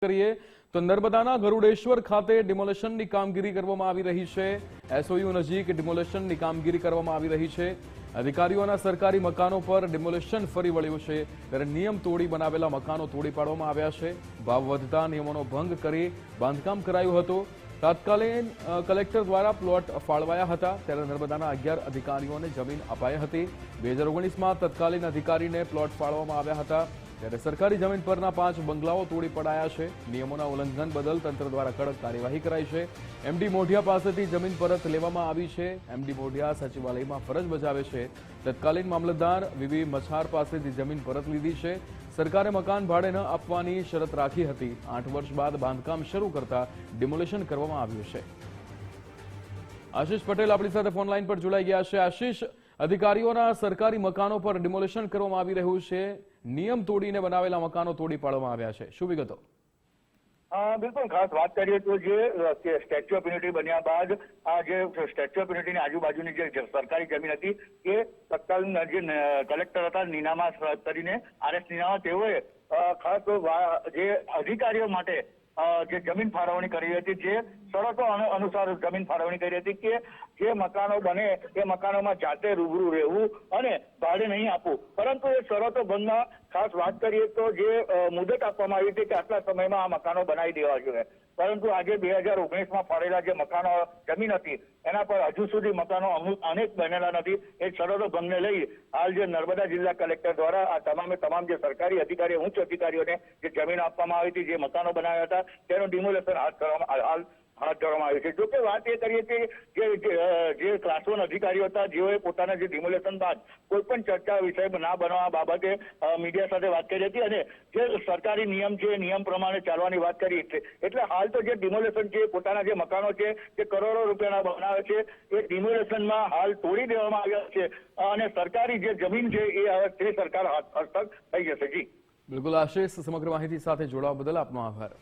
કરીએ તો નર્મદાના ગરુડેશ્વર ખાતે ડિમોલેશનની કામગીરી કરવામાં આવી રહી છે। એસઓયુ નજીક ડિમોલેશનની કામગીરી કરવામાં આવી રહી છે। અધિકારીઓના સરકારી મકાનો પર ડિમોલેશન ફરી વળ્યું છે, ત્યારે નિયમ તોડી બનાવેલા મકાનો તોડી પાડવામાં આવ્યા છે। ભાવ વધતા નિયમોનો ભંગ કરી બાંધકામ કરાયું હતું। તાત્કાલિક કલેક્ટર દ્વારા પ્લોટ ફાળવાયા હતા, ત્યારે નર્મદાના 11 અધિકારીઓને જમીન અપાઈ હતી। 2019માં તત્કાલીન અધિકારીને પ્લોટ ફાળવવામાં આવ્યા હતા, ત્યારે સરકારી જમીન પરના 5 બંગલાઓ તોડી પડાયા છે। નિયમોના ઉલ્લંઘન બદલ તંત્ર દ્વારા કડક કાર્યવાહી કરાઈ છે। એમડી મોઢિયા પાસેથી જમીન પરત લેવામાં આવી છે। એમડી મોઢિયા સચિવાલયમાં ફરજ બજાવે છે। તત્કાલીન મામલતદાર વીવી મછાર પાસેથી જમીન પરત લીધી છે। સરકારે મકાન ભાડે ન આપવાની શરત રાખી હતી। 8 વર્ષ બાદ બાંધકામ શરૂ કરતા ડિમોલેશન કરવામાં આવ્યું છે। આશીષ પટેલ આપણી સાથે ફોન લાઈન પર જોડાઈ ગયા છે। આશીષ, અધિકારીઓના સરકારી મકાનો પર ડિમોલેશન કરવામાં આવી રહ્યું છે, નિયમ તોડીને બનાવેલા મકાનો તોડી પાડવામાં આવ્યા છે, શું વિગતો? બિલકુલ, ખાસ વાત કરીએ તો જે સ્ટેચ્યુ ઓફ યુનિટી બન્યા બાદ આ જે સ્ટેચ્યુ ઓફ યુનિટીની આજુબાજુની જે સરકારી જમીન હતી એ તત્કાલીન જે કલેક્ટર હતા નીનામા કરીને RS નીનામા, તેઓએ ખાસ જે અધિકારીઓ માટે જે જમીન ફાળવણી કરી હતી, જે શરતો અનુસાર જમીન ફાળવણી કરી હતી કે જે મકાનો બને એ મકાનોમાં જાતે રૂબરૂ રહેવું અને ભાડે નહીં આપવું, પરંતુ એ શરતો બંધમાં ખાસ વાત કરીએ તો જે મુદત આપવામાં આવી હતી કે આટલા સમયમાં આ મકાનો બનાવી દેવા જોઈએ, પરંતુ આજે 2019માં ફાળેલા જે મકાનો જમીન હતી એના પર હજુ સુધી મકાનો અનેક બનેલા નથી। એ શરતો ભંગને લઈ હાલ જે નર્મદા જિલ્લા કલેક્ટર દ્વારા આ તમામ જે સરકારી અધિકારીઓ, ઉચ્ચ અધિકારીઓને જે જમીન આપવામાં આવી હતી, જે મકાનો બનાવ્યા હતા, તેનું ડિમોલેશન હાથ ધરવામાં આવ્યું છે। જોકે વાત એ કરીએ કે જે ક્લાસ 1 અધિકારીઓ હતા, જેઓએ પોતાના જે ડિમોલેશન બાદ કોઈ પણ ચર્ચા વિષય ના બનવા બાબતે મીડિયા સાથે વાત કરી હતી અને જે સરકારી નિયમ છે નિયમ પ્રમાણે ચાલવાની વાત કરી છે। એટલે હાલ તો જે ડિમોલેશન છે, પોતાના જે મકાનો છે જે કરોડો રૂપિયાના બનાવે છે, એ ડિમોલેશનમાં હાલ તોડી દેવામાં આવ્યા છે અને સરકારી જે જમીન છે એ હવે તે સરકાર હસ્તક થઈ જશે। જી બિલકુલ આશીષ, સમગ્ર માહિતી સાથે જોડાવા બદલ આપનો આભાર।